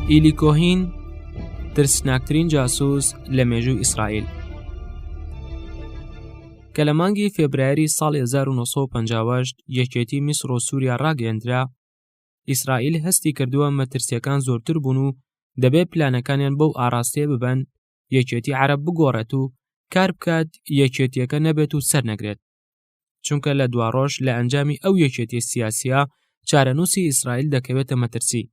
ئیلی کۆهین ترسناکترین جاسووس لە مێژووی ئیسرائیل. کە لە مانگی فێبرایەری ساڵی 1950 یەکێتی میسر و سووریا ڕاگەیەندرا، ئیسرائیل هەستی کردووە مەترسیەکان زۆرتر بوون و دەبێ پلانەکانیان بەو ئاراستەیە ببەن یەکێتی عەرەب بگۆڕێت و کار بکات یەکێتیەکە نەبێت و سەر نەگرێت. چونکە لە دواڕۆژ لە ئەنجامی ئەو یەکێتی سیاسیە چارەنووسی ئیسرائیل دەکەوێتە مەترسی،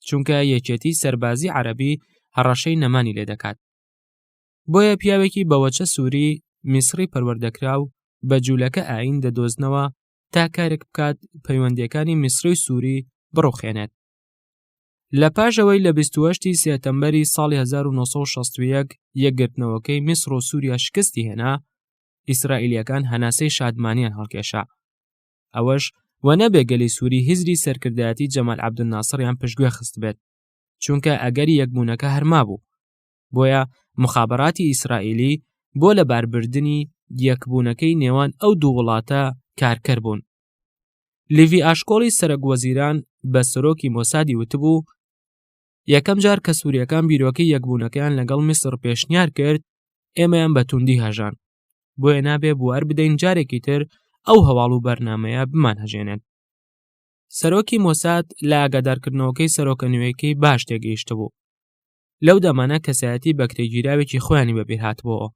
چونکە یەکێتی سەربازی عەرەبی هەڕەشەی نەمانی لێ دەکات. بۆیە پیاوێکی بەوەچە سووری میسری پەروەردەکراو بە جوولەکە ئاین دەدۆزنەوە تا کارێک بکات پەیوەندیەکانی میسری و سووری بڕوخێنێت. لە پاشەوەی لە 28 سێتەمبەری ساڵی 1961 یەکگرتنەوەکەی میسر و سووریا شکستی هێنا، ئیسرائیلیەکان هەناسەی شادمانیان هەڵکێشا. ئەوەش وە نەبێگەلی سووری هیزری سەرکردایەتی جەمال عەبدولناسریان پشتگوێ خست بێت، چونکە ئەگەری یەکبوونەکە هەرما بوو. بۆیە مخابەراتی ئیسرائیلی بۆ لەباربردنی یەکبوونەکەی نێوان ئەو دوو وڵاتە کارکەر بوون. لیڤی ئاشکۆڵی سەرۆکوەزیران بە سەرۆکی مۆسادی وتبوو یەکەم جار کە سووریەکان بیرۆکەی یەکبوونەکەیان لەگەڵ میسر پێشنیار کرد، ئێمەیان بە توندی هەژان، بۆیە نابێ بوار بدەین جارێکی تر ئەو هەواڵ و بەرنامەیە بمان هەژێنێت. سەرۆکی مۆساد لە ئاگادارکردنەوەکەی سەرۆکە نوێیەکەی باش تێگەیشتە بوو. لەو دەمانە کەسایەتی بەکتێگیراوێکی خۆیانی بەبیر هاتبووە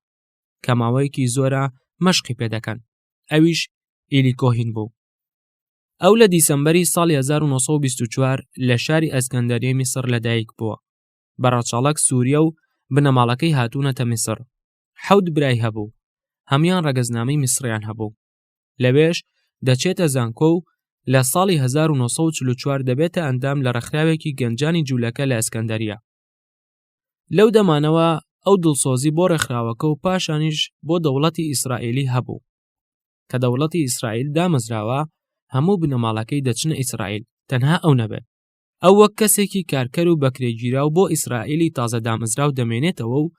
کە ماوەیەکی زۆرە مەشقی پێدەکەن، ئەویش ئیلی کۆهین بوو. ئەو لە دیسەمبەری ساڵی 1924 لە شاری ئەسکەندەریە میسر لەدایک بووە. بەڕەچاڵەک سووریا و بنەماڵەکەی هاتوونەتە میسر. 7 برای هەبوو، هەمیان ڕەگەزنامەی میسریان هەبوو. لەوێش دەچێتە زانکۆ و لە ساڵی 1944 دەبێتە ئەندام لە ڕێکخراوێکی گەنجانی جوولەکە لە ئەسکەندەریە. لەو دەمانەوە ئەو دڵسۆزی بۆ ڕێکخراوەکە و پاشانیش بۆ دەوڵەتی ئیسرائیلی هەبوو. کە دەوڵەتی ئیسرائیل دامەزراوە، هەموو بنەماڵەکەی دەچنە ئیسرائیل، تەنها ئەو نەبێت. ئەو وەک کەسێکی کارکەر و بەکرێگیراو بۆ ئیسرائیلی تازە دامەزراو دەمێنێتەوە و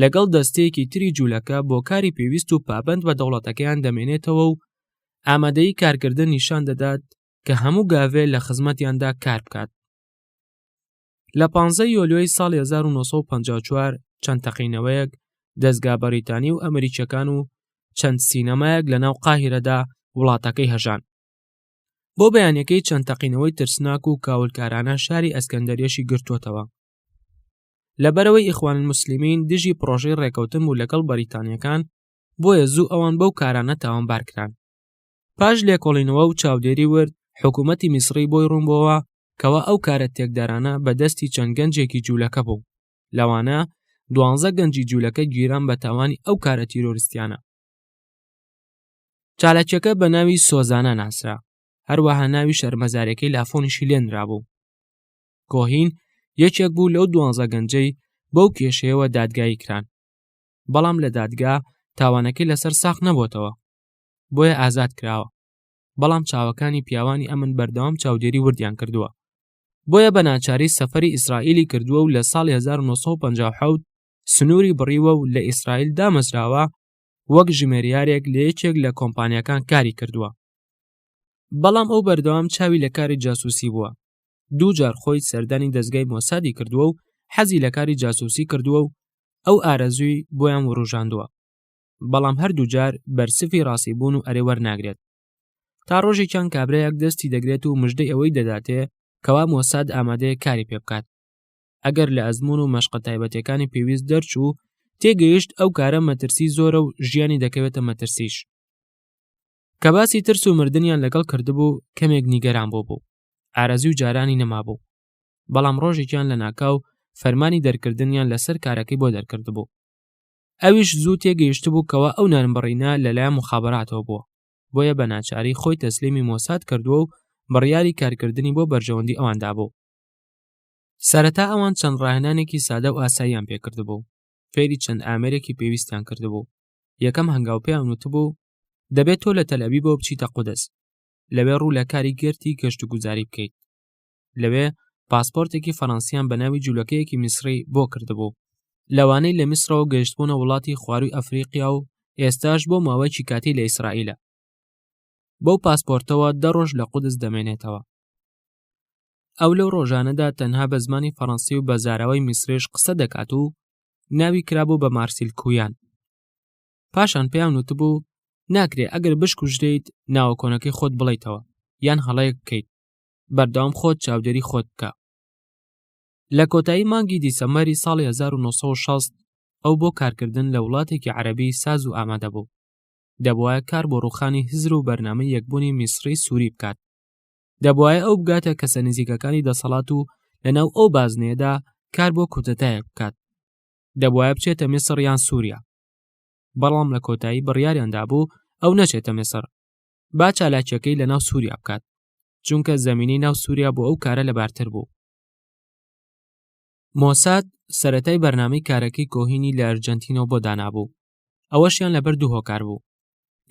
لەگەڵ دەستەیەکی تری جوولەکە بۆ کاری پێویست و پابند بە دەوڵەتەکەیان دەمێنێتەوە و ئامادەیی کارکردن نیشان دەدات کە هەموو گاوێ لە خزمەتیاندا کار بکات. لە 15 یۆلیۆی ساڵی 1954 چەند تەقینەوەیەک دەستگا بەریتانی و ئەمریکیەکان و چەند سینەمایەک لە ناو قاهیرەدا وڵاتەکەی هەژان. بۆ بەیانەکەی چەند تەقینەوەی ترسناک و کاولکارانە شاری ئەسکەندەریەشی گرتووەتەوە. لەبەرەوەی ئیخوان الموسلیمین دژی پرۆژەی ڕێکەوتن بوو لەگەڵ بەریتانیەکان، بۆیە زوو ئەوان بەو کارانە تاوانبار کران. پاش لێکۆڵینەوە و چاودێری ورد، حکوومەتی میسری بۆی ڕوونبووەوە کەوا ئەو کارە تێکدارانە بەدەستی چەند گەنجێکی جوولەکە بوو. لەوانە 12 گەنجی جوولەکە گیران بە تاوانی ئەو کارە تیرۆریستیانە. چالاکیەکە بە ناوی سۆزانە ناسرا، هەروەها ناوی شەرمەزارەکەی لافۆنیشی لێنرا بوو. کۆهین یەکێک بوو لەو 12 گەنجەی بەو کێشەیەوە دادگایی کران، بەڵام لە دادگا تاوانەکەی لەسەر ساخ نەبووتەوە، بۆیە ئازاد کراوە. بەڵام چاوەکانی پیاوانی ئەمن بەردەوام چاودێری وردیان کردووە، بۆیە بە ناچاری سەفەری ئیسرائیلی کردووە و لە ساڵی 1957 سنووری بڕیوە و لە ئیسرائیل دامەزراوە وەک ژمێریارێک لە یەکێک لە کۆمپانیەکان کاری کردووە. بەڵام ئەو بەردەوام چاوی لە کاری جاسووسی بووە. 2 جار خۆی سەردانی دەستگای مۆسادی کردووە و حەزی لە کاری جاسووسی کردووە و ئەو ئارەزووی بۆیان وڕۆژاندووە. بەڵام هەردوو جار بەرسفی ڕاستی بوون و ئەرێ وەرناگرێت. تا ڕۆژێکیان کابرایەک دەستی دەگرێت و مژدەی ئەوەی دەداتێ کەوا مۆساد ئامادەیە کاری پێ بکات. ئەگەر لە ئەزمون و مەشقە تایبەتەکانی پێویست دەرچوو، تێگەیشت ئەو کارە مەترسی زۆرە و ژیانی دەکەوێتە مەترسیش. کە باسی ترس و مردنیان لەگەڵ کردبوو، کەمێک نیگەران بوو. ئارەزوی و جارانی نەمابوو. بەڵام ڕۆژێکیان لە ناکاو فەرمانی دەرکردنیان لەسەر کارەکەی بۆ دەرکردبوو. ئەویش زوو تێگەیشت بوو کەوا ئەو نانبڕینە لەلایەن مخابەراتەوە بووە، بۆیە بە ناچاری خۆی تەسلیمی مۆساد کردووە و بڕیاری کارکردنی بۆ بەرژەوەندی ئەواندا بوو. سەرەتا ئەوان چەند ڕاهێنانێکی سادە و ئاساییان پێکردبوو، فێری چەند ئامێرێکی پێویستیان کردبوو. یەکەم هەنگاو پێیان وتبوو دەبێت تۆ لە تەلەڤیڤەوە بچیتە قودس، لەوێ ڕوو لە کاری گرتی گەشت و گوزاری بکەیت. لەوێ پاسپۆرتێکی فەڕەنسیان بە ناوی جوولەکەیەکی میسری بۆ کردبوو. لەوانەی لە میسرەوە گەیشتبوونە وڵاتی خواروی ئەفریقیا و ئێستاش بۆ ماوەیەکی کاتی لە ئیسرائیلە. بەو پاسپۆرتەوە 10 ڕۆژ لە قودس دەمێنێتەوە. ئەو لەو ڕۆژانەدا تەنها بە زمانی فەڕەنسی و بە زاراوەی میسریش قسە دەکات و ناوی کرابوو بە مارسیل کویان. پاشان پێیان وتبوو ناکرێ ئەگەر بشکوژدەیت ناوە کۆنەکەی خۆت بڵێیتەوە یان هەڵەیەک بکەیت، بەردەوام خۆت چاودێری خۆت بکە. لە کۆتایی مانگی دیسەمبەری ساڵی 1960 ئەو بۆ کارکردن لە وڵاتێکی عەرەبی ساز و ئامادە بوو. دەبوایە کار بۆ ڕووخانی هزر و بەرنامەی یەکبوونی میسری سووری بکات. دەبوایە ئەو بگاتە کەسە نزیکەکانی دەسەڵات و لەناو ئەو بازنەیەدا کار بۆ کۆتەتایەک بکات. دەبوایە بچێتە میسر یان سووریا. بەڵام لە کۆتایی بڕیاریاندا بوو ئەو نەچێتە میسر، با چالاکیەکەی لەناو سووریا بکات، چونکە زەمینەی ناو سووریا بۆ ئەو کارە لەبارتر بوو. مۆساد سەرەتای بەرنامەی کارەکەی کۆهینی لە ئەرجەنتینەوە بۆ دانابوو. ئەوەشیان لەبەر دوو هۆکار بوو.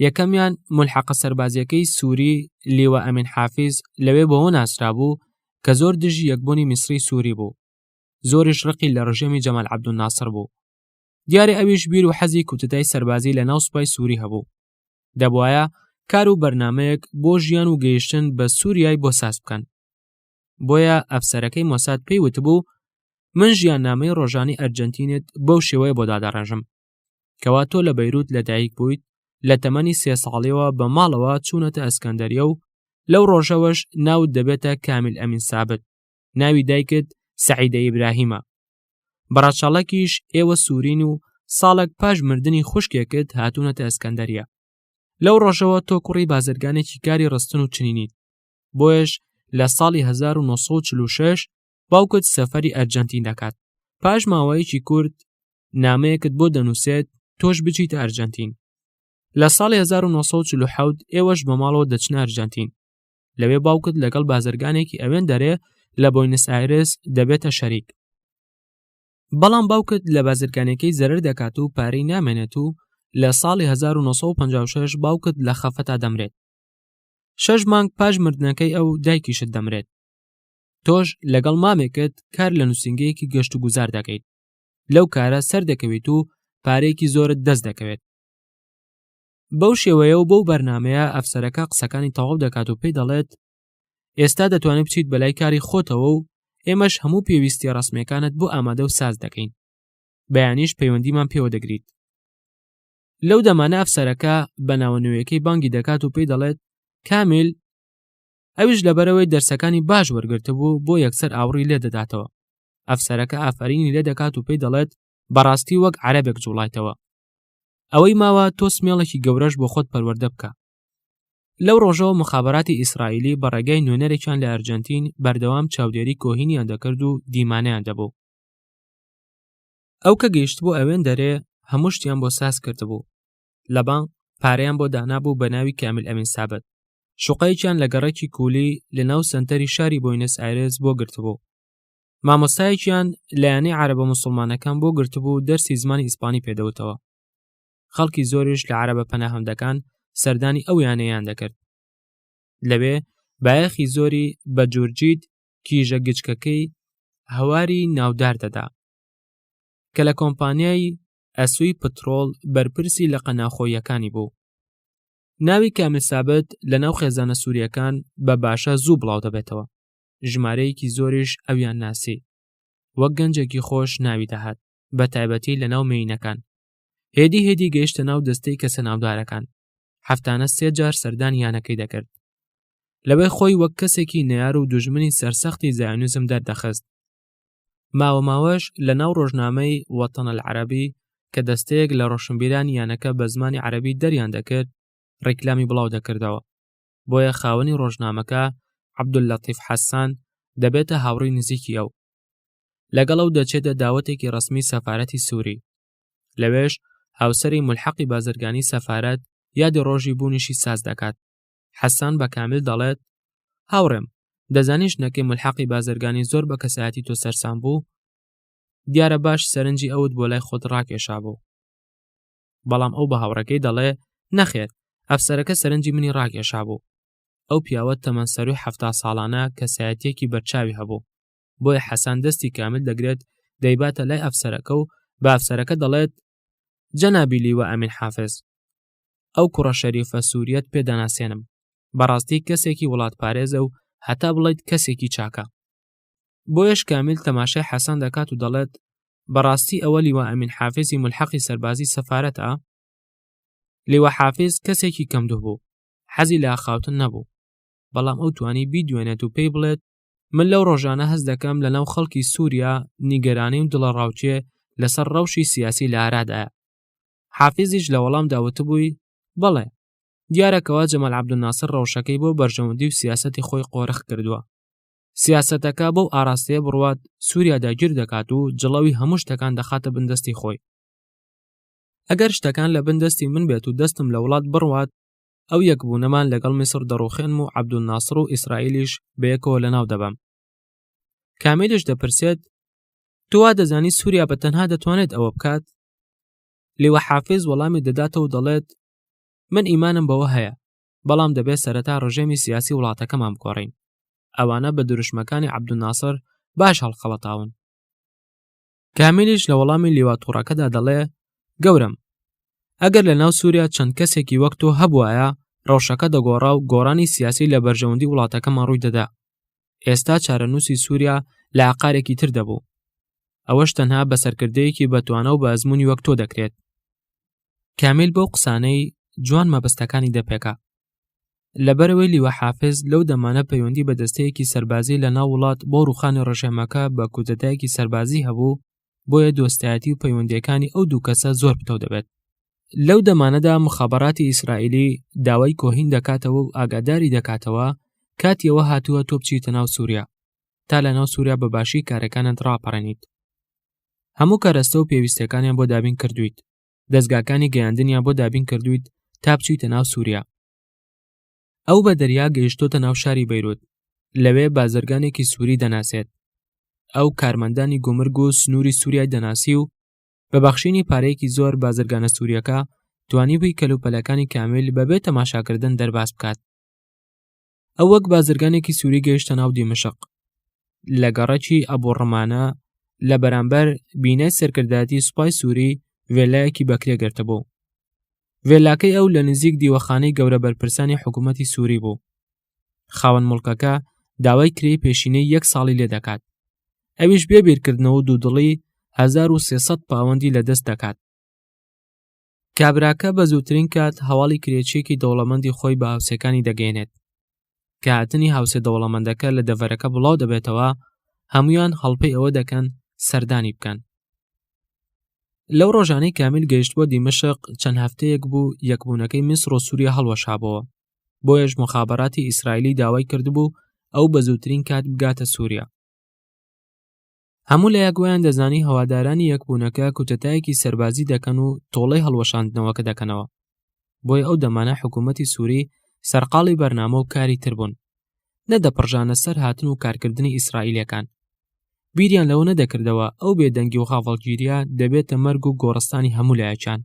یەکەمیان ملحەقە سەربازیەکەی سووری لیوە ئەمین حافیز لەوێ بەوە ناسرا بوو کە زۆر دژی یەکبوونی میسری سووری بوو. زۆریش ڕقی لە ڕژێمی جەمال عەبدولناسر بوو. دیارە ئەویش بیر و حەزی کوتتای سەربازی لە ناو سوپای سووری هەبوو. دەبوایە کار و بەرنامەیەک بۆ ژیان و گەیشتن بە سووریای بۆ ساز بکەن. بۆیە ئەفسەرەکەی مۆساد پێی وتبوو من ژیاننامەی ڕۆژانی ئەرجەنتینت بەو شێوەیە بۆ دادەڕێژم کەوا تۆ لە بەیروت لەدایک بوویت، لە تەمەنی 3 ساڵیەوە بە ماڵەوە چوونەتە ئەسکەندەریە و لەو ڕۆژەوەش ناوت دەبێتە کامیل ئەمین سابت، ناوی دایکت سەعیدە ئیبراهیمە. بەڕەچاڵەکیش ئێوە سوورین و ساڵێک پاش مردنی خوشکێکت هاتوونەتە ئەسکەندەریە. لەو ڕۆژەوە تۆ کوڕی بازرگانێکی کاری ڕستن و چنینیت. بۆیش لە ساڵی 1946 باوکت سەفەری ئەرجەنتین دەکات. پاش ماوەیەکی کورت نامەیەکت بۆ دەنووسێت تۆش بچیتە ئەرجەنتین. لە ساڵی 1947 ئێوەش بە ماڵەوە دەچنە ئەرجەنتین. لەوێ باوکت لەگەڵ بازرگانێکی ئەوێن دەرێ لە بۆینس ئایرس دەبێتە شەریک. بەڵام باوکت لە بازرگانەکەی زەرەر دەکات و پارەی نامێنێت و لە ساڵی 1956 باوکت لە خەفەتا دەمرێت. 6 مانگ پاش مردنەکەی ئەو دایکیشت دەمرێت. تۆش لەگەڵ مامێکت کار لە نووسینگەیەکی گەشت و گوزار دەکەیت. لەو کارە سەر دەکەویت و پارەیەکی زۆرت دەست دەکەوێت. بەو شێوەیە و بەو بەرنامەیە ئەفسەرەکە قسەکانی تەواو دەکات و پێی دەڵێت ئێستا دەتوانێت بچیت بەلای کاری خۆتەوە و ئێمەش هەموو پێویستی ڕسمیەکانت بۆ ئامادە و ساز دەکەین. بەیانیش پەیوەندیمان پێوە دەگریت. لەو دەمانە ئەفسەرەکە بە ناوەنوێیەکەی بانگی دەکات و پێی دەڵێت کامیل، ئەویش لەبەرەوەی دەرسەکانی باش وەرگرتە بوو بۆ یەکسەر ئاوڕی لێ دەداتەوە. ئەفسەرەکە ئافرینی لێ دەکات و پێی دەڵێت بەڕاستی وەک عەرەبێک جوڵایتەوە. ئەوەی ماوە تۆ سمێڵێکی گەورەش بۆ خۆت پەروەردە بکە. لەو ڕۆژەوە مخابەراتی ئیسرائیلی بە ڕێگای نوێنەرێکیان لە ئەرجەنتین بەردەوام چاودێری کۆهینیان دەکرد و دیمانەیان دەبوو. ئەو کە گەیشت بۆ ئەوێن دەرێ هەموو شتیان بۆ ساز کردبوو. لە بانگ پارەیان بۆ دانابوو بە ناوی کامیل ئەمین سابت. شوقەیەکیان لە گەڕێکی کولی لە ناو سنتەری شاری بۆینس ئایرس بۆ گرتبوو. مامۆستایەکیان لایەنەی عەرەبە موسڵمانەکان بۆ گرتبوو دەرسی زمانی ئیسپانی پێدەوتەوە. خەڵکی زۆریش لە عەرەبە پەناهەندەکان سەردانی ئەو یانەیان دەکرد. لەوێ بایەخی زۆری بە جورجیت کیژە گچکەکەی هەواری ناودار دەدا کە لە کۆمپانیای ئەسووی پترۆڵ بەرپرسی لە قەناخۆیەکانی بوو. ناوی کامیل سابت لە ناو خێزانە سووریەکان بە باشە زوو بڵاو دەبێتەوە. ژمارەیەکی زۆریش ئەویان ناسی. وەک گەنجێکی خۆش ناوی دەهات، بە تایبەتی لە ناو مێینەکان. هێدی گەیشتە ناو دەستەی کەسە ناودارەکان. هەفتانە 3 جار سەردان یانەکەی دەکرد. لەوێ خۆی وەک کەسێکی نەیار و دوژمنی سەرسەختی زایۆنیزم دەردەخست. ماوەش لە ناو ڕۆژنامەی وەتەن العەرەبی کە دەستەیەک لە ڕۆشنبیرانی یانەکە بە زمانی عەرەبی دەریان دەکرد ڕیکلامی بڵاو دەکردەوە. بۆیە خاوەنی ڕۆژنامەکە عەبدوللەتیف حەسان دەبێتە هاوڕێی نزیکی ئەو. لەگەڵ ئەو دەچێتە داوەتێکی ڕسمی سەفارەتی سووری. لەوێش هاوسەری ملحەقی بازرگانی سەفارەت یادی ڕۆژی بوونیشی ساز دەکات. حەسان بە کامیل دەڵێت هاوڕێم، دەزانیش نەکەی ملحەقی بازرگانی زۆر بە کەسایەتی تۆ سەرسام بوو؟ دیارە باش سەرنجی ئەوت بۆ لای خۆت ڕاکێشا بوو. بەڵام ئەو بە هاوڕەکەی دەڵێ نەخێر، ئەفسەرەکە سەرنجی منی ڕاکێشا بوو. ئەو پیاوە تەمەنسەروی 70 ساڵانە کەسایەتیەکی بەرچاوی هەبوو. بۆیە حەسان دەستی کامل دەگرێت دەیباتە لای ئەفسەرەکە و بە ئەفسەرەکە دەڵێت جەنابی لیوە ئەمین حافز، ئەو کوڕە شەریفە سووریەت پێدەناسێنم. بەڕاستی کەسێکی وڵات پارێزە و هەتا بڵێیت کەسێکی چاکە. بۆیەش کامیل تەماشای حەسەن دەکات و دەڵێت بەڕاستی ئەوە لیوا ئەمین حافیزی ملحەقی سەربازی سەفارەتە. لیوا حافیز کەسێکی کەمدوو بوو، حەزی لە ئاخاوتن نەبوو، بەڵام ئەو توانی بیدوێنێت و پێی بڵێت من لەو ڕۆژانە هەست دەکەم لەناو خەڵکی سووریا نیگەرانی و دڵە ڕاوچێ لەسەر ڕەوشی سیاسی لە ئارادایە. حافیزیش لە وەڵامدا وتبووی بەڵێ، دیارەکەوە جەمال عەبدولناسر ڕەوشەکەی بۆ بەرژەوەندی و سیاسەتی خۆی قۆرەخ کردووە. سیاسەتەکە بەو ئاراستەیە بڕوات سووریا داگیر دەکات و جڵەوی هەموو شتەکان دەخاتە بندەستی خۆی. ئەگەر شتەکان لە بندەستی من بێت و دەستم لە وڵات بڕوات، ئەو یەکبوونەمان لەگەڵ میسر دەڕوخێنم و عەبدولناسر و ئیسرائیلیش بەیەکەوە لەناو دەبەم. کامیلش دەپرسێت تۆ وا دەزانی سووریا بەتەنها دەتوانێت ئەوە بکات؟ لیوە حافیز وەڵامی دەداتەوە و دەڵێت من ئیمانم بەوە هەیە، بەڵام دەبێت سەرەتا ڕژێمی سیاسی وڵاتەکەمان بکۆڕین. ئەوانە بە دروشمەکانی عەبدولناسر باش هەڵخەڵەتاون. کامیلیش لە وەڵامی لیوا تووڕەکەدا دەڵێ گەورم، ئەگەر لە ناو سووریا چەند کەسێکی وەک تۆ هەبوایە ڕەوشەکە دەگۆڕا و گۆڕانی سیاسی لە بەرژەوەندی وڵاتەکەمان ڕووی دەدا. ئێستا چارەنووسی سووریا لە عقارێکی تر دەبوو. ئەوەش تەنها بە سەرکردەیەکی بەتوانە و بە ئەزموونی وەک تۆ دەکرێت. کامیل بەو قسانەی جوان مەبەستەکانی دەپێکا. لەبەرەوەی لیوە حافز لەو دەمانە پەیوەندی بە دەستەیەکی سەربازی لە ناو وڵات بۆ ڕوخانی ڕەژێمەکە بە کودەتایەکی سەربازی هەبوو، بۆیە دۆستایەتی و پەیوەندیەکانی ئەو دوو کەسە زۆر پتە دەبێت. لەو دەمانەدا مخابەراتی ئیسرائیلی داوای کۆهین دەکاتەوە و ئاگاداری دەکاتەوە کاتیەوە هاتووە تۆ بچیتە ناو سووریا تا لە ناو سووریا بەباشی کارەکانت ڕاپەڕێنیت. هەموو کارەستە و پێویستەکانیان بۆ دابین کردویت، دەستگاکانی گەیاندنیان بۆ دابین کردویت تا بچیتە ناو سووریا. ئەو بە دەریا گەیشتۆتە ناو شاری بەیروت، لەوێ بازرگانێکی سووری دەناسێت. ئەو کارمەندانی گومرگ و سنووری سووریای دەناسی و بە بەخشینی پارەیەکی زۆر بازرگانە سووریەکە توانی بووی کەلوپەلەکانی کامیل بەبێ تەماشاکردن دەرباز بکات. ئەو وەک بازرگانێکی سووری گەیشتە ناو دیمشق. لە گەڕەکی ئەبوڕمانە لە بەرامبەر بینای سەرکردایەتی سوپای سووری وێلایەکی بەکرێ گرتبوو. وێلاکەی ئەو لە نزیک دیوەخانەی گەورە بەرپرسانی حکوومەتی سووری بوو. خاوەن مڵکەکە داوای کرێی پێشینەی 1 ساڵی لێ دەکات. ئەویش بێ بیرکردنەوە دوودڵی 1300 پاوەندی لە دەست دەکات. کابراکە بە زووترین کات هەواڵی کرێچێکی دەوڵەمەندی خۆی بە هاوسەکانی دەگەێنێت. کە هاتنی هاوسێ دەوڵەمەندەکە لە دەڤەرەکە بڵاو دەبێتەوە، هەمویان هەڵپەی ئەوە دەکەن سەردانی بکەن. لەو ڕۆژانەی کامیل گەیشتووە دیمشق چەند هەفتەیەک بوو یەکبوونەکەی میسر و سووریا هەڵوەشابەوە، بۆیەش مخابەراتی ئیسرائیلی داوای کردبوو ئەو بە زووترین کات بگاتە سووریا. هەموو لە یەکوایان دەزانی هەوادارانی یەکبوونەکە کوتەتایەکی سەربازی دەکەن و تۆڵەی هەڵوەشاندنەوەکە دەکەنەوە. بۆیە ئەو دەمانە حکوومەتی سووری سەرقاڵی بەرنامە و کاری تر بوون، نەدەپڕژانە سەر هاتن و کارکردنی ئیسرائیلەکان. بیریان لەوە نەدەکردەوە ئەو بێدەنگی و خاڤەڵگیریە دەبێتە مەرگ و گۆڕستانی هەموو لایەکان.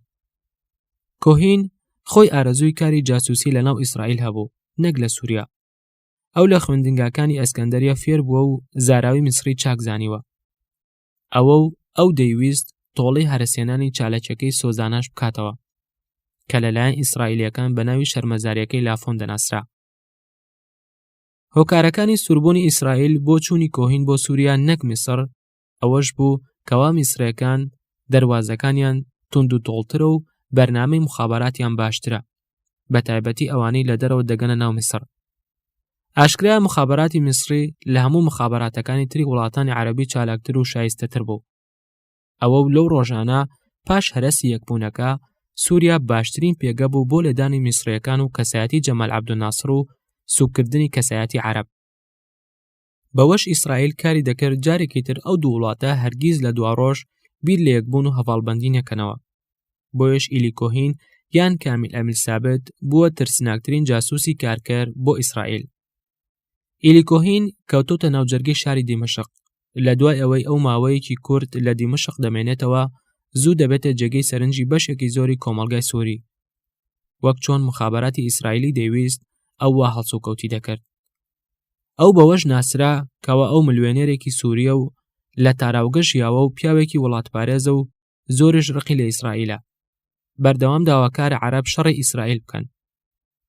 کۆهین خۆی ئارەزووی کاری جاسووسی لە ناو ئیسرائیل هەبوو، نەک لە سووریا. ئەو لە خوێندنگاکانی ئەسکەندەریە فێر بووە و زاراوی میسری چاک زانیوە. ئەو دەیویست تۆڵەی هەرسێنانی چالەکەکەی سۆزاناش بکاتەوە کە لەلایەن ئیسرائیلیەکان بە ناوی شەرمەزاریەکەی لافۆن دەناسرا. هۆکارەکانی سوربوونی ئیسرائیل بۆ چوونی کۆهین بۆ سووریا نەک میسر ئەوەش بوو کەوا میسرەکان دەروازەکانیان توند و تۆڵترە و بەرنامەی مخابەراتیان باشترە، بە تایبەتی ئەوانەی لە دەرەوە دەگەنە ناو میسر. ئاشکرا مخابەراتی میسری لە هەموو مخابەراتەکانی تری وڵاتانی عەرەبی چالاکتر و شایستەتر بوو. ئەوە لەو ڕۆژانە پاش هەرەسی یەکبوونەکە سووریا باشترین پێگە بوو بۆ لێدانی میسریەکان و کەسایەتی جەمال عەبدولناسر و سوکردنی کەسایەتی عەرەب. بەوەش ئیسرائیل کاری دەکرد جارێکی تر ئەو دوو وڵاتە هەرگیز لە دوا ڕۆژ بیر لە یەکبوون و هەڤاڵبەندی نەکەنەوە. بۆیەش ئیلی کۆهین یان کامیل ئەمیل سابت بووە ترسناکترین جاسووسی کارکەر بۆ ئیسرائیل. ئیلی کۆهین کەوتۆتە ناوجەرگەی شاری دیمشق. لە دوای ئەوەی ئەو ماوەیەکی کورد لە دیمشق دەمێنێتەوە، زوو دەبێتە جێگەی سەرنجی بەشێکی زۆری کۆمەڵگای سووری. وەک چۆن مخابەراتی ئیسرائیلی دەیویست ئەو وا هەڵسوکەوتی دەکرد. ئەو بەوەش ناسرا کەوە ئەو ملیۆنێرێکی سووریە و لە تاراوگە ژیاوە و پیاوێکی وڵاتپارێزە و زۆرش ڕقی لە ئیسرائیلە. بەردەوام داواکارە عەرەب شەڕی ئیسرائیل بکەن.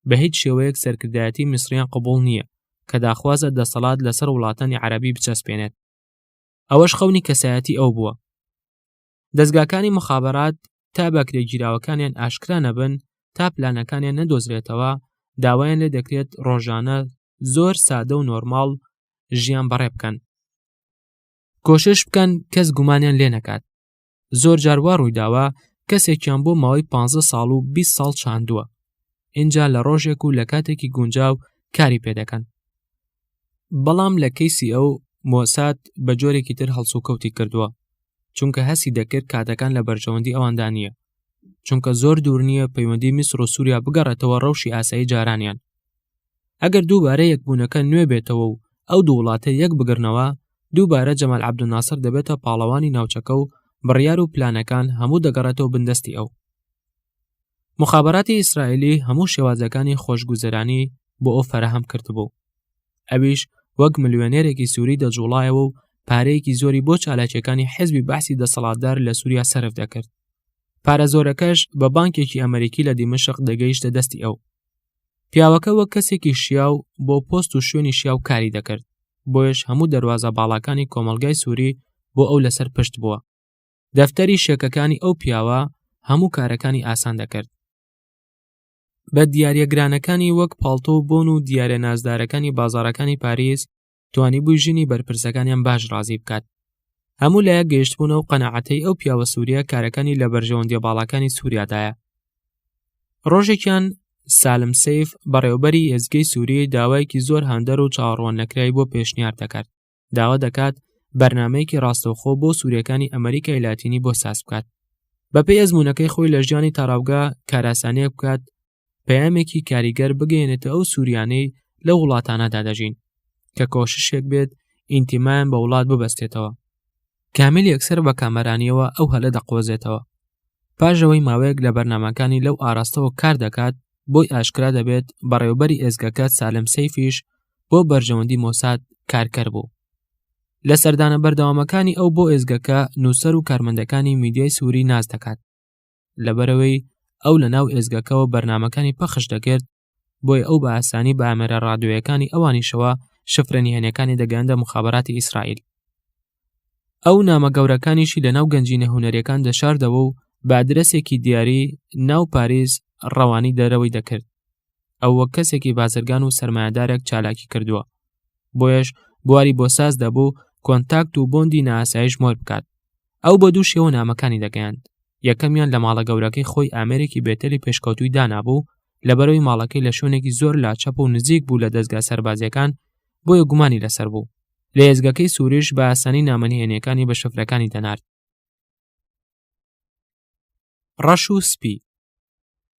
بە هیچ شێوەیەک سەرکردایەتی میسریان قبوڵ نییە کە داخوازە دەسەڵات لەسەر وڵاتانی عەرەبی بچەسپێنێت. ئەوەش خەونی کەسایەتی ئەو بووە. دەستگاکانی مخابەرات تا بەکرێگیراوەکانیان ئاشکرا نەبن تا پلانەکانیان نەدۆزرێتەوە داوایان لێ دەکرێت ڕۆژانە زۆر سادە و نۆرماڵ ژیان بەڕێ بکەن. کۆشش بکەن کەس گومانیان لێ نەکات. زۆر جار وا ڕوویداوە کەسێکیان بۆ ماوەی 15 ساڵ و 20 ساڵ چاندووە. اینجا لە ڕۆژێک و لە کاتێکی گونجاو کاری پێدەکەن. بەڵام لە کەیسی ئەو مۆساد بە جۆرێکی تر هەڵسوکەوتی کردووە، چونکە هەسی دەکرد کاتەکان لە بەرژەوەندی ئەواندا نییە، چونکە زۆر دوور نییە پەیوەندی میسر و سووریا بگەڕێتەوە ڕەوشی ئاسایی جارانیان. ئەگەر دووبارە یەکبوونەکە نوێ بێتەوە و ئەو دوو وڵاتە یەک بگرنەوە، دووبارە جەمال عەبدولناسر دەبێتە پاڵەوانی ناوچەکە و بڕیار و پلانەکان هەموو دەگەڕێتەوە بندەستی ئەو. مخابەراتی ئیسرائیلی هەموو شێوازەکانی خۆشگوزەرانی بۆ ئەو فەرەهەم کردبوو. ئەویش وەک ملیۆنێرێکی سووری دەجوڵایەوە و پارەیەکی زۆری بۆ چالاکیەکانی حیزبی بەعسی دەسەڵاتدار لە سووریا سەرف دەکرد. پارە زۆرەکەش بە بانکێکی ئەمریکی لە دیمەشق دەگەیشتە دەستی ئەو. پیاوەکە وەک کەسێکی شیاو بۆ پۆست و شوێنی شیاو کاری دەکرد، بۆیش هەموو دەروازە باڵاکانی کۆمەلگای سووری بۆ ئەو لەسەر پشت بووە. دەفتەری شێکەکانی ئەو پیاوە هەموو کارەکانی ئاسان دەکرد. بە دیاریەگرانەکانی وەک پاڵتۆ و بۆن و دیارە نازدارەکانی بازاڕەکانی پاریس توانی بووی ژینی بەرپرسەکانیان باش ڕازی بکات. هەموو لایەک گەیشتبوونە و قەنەعەتەی ئەو پیاوە سووریا کارەکانی لە بەرژەوەندیە باڵاکانی سووریادایە. ڕۆژێکیان سالم سەیف بەڕێوەبەری ئێزگەی سووریای داوایەکی زۆر هەندەر و چاوەڕوان نەکرای بۆ پێشنیار دەکات. داوا دەکات بەرنامەیەکی ڕاستەوخۆ بۆ سووریەکانی ئەمریکای لاتینی بۆ ساز بکات. بەپێی ئەزموونەکەی خۆی لە ژیانی تەڕاوگا کاراسانیە بکات، پەیامێکی کاریگەر بگەێنێتە ئەو سووریانەی لە وڵاتانەدا دەژین کە کۆششێک بێت ئینتیمایان بە وڵات ببەستێتەوە. کامیل یەکسەر بە کامەرانیەوە ئەو هەلە دەقۆزێتەوە. پاژەوەی ماوەیەک لە بەرنامەکانی لەو ئاراستەوە کار دەکات، بۆی ئاشکرا دەبێت بەڕێوەبەری ئێزگەکە سالم سەیفیش بۆ بەرژەوەندی مۆساد کارکەر بوو. لە سەردانە بەردەوامەکانی ئەو بۆ ئێزگەکە نووسەر و کارمەندەکانی میدیای سووری ناز دەکات. لەبەرەوەی ئەو لە ناو ئێزگەکەەوە بەرنامەکانی پەخش دەکرد، بۆی ئەو بە ئاسانی بە ئامێرە ڕادیۆیەکانی ئەوانیشەوە شفرە نهێنیەکانی دەگەیاندە مخابەراتی ئیسرائیل. ئەو نامە گەورەکانیشی لە ناو گەنجینە هونەریەکان دەشاردەوە و بە ئادرەسێکی دیاری ناو پاریس ڕەوانی دەرەوەی دەکرد. ئەو وەک کەسێکی بازرگان و سەرمایەدارێک چالاکی کردووە، بۆیەش بواری بۆ ساز دەبوو کۆنتاکت و بۆندی نائاسایش مۆر بکات. ئەو بە دوو شێوە نامەکانی دەگەیاند. یەکەمیان لە ماڵە گەورەکەی خۆی ئامێرێکی بێتەلی پێشکەوتووی دانابوو، لەبەرەوەی ماڵەکەی لە شوێنێکی زۆر لاچەپ و نزیک بوو لە دەستگا سەربازیەکان، بۆیە گومانی لەسەر بوو. لە ئێزگەکەی سووریش بە ئاسانی نامەنهێنیەکانی بە شفرەکانی دەنارد. ڕەش و سپی.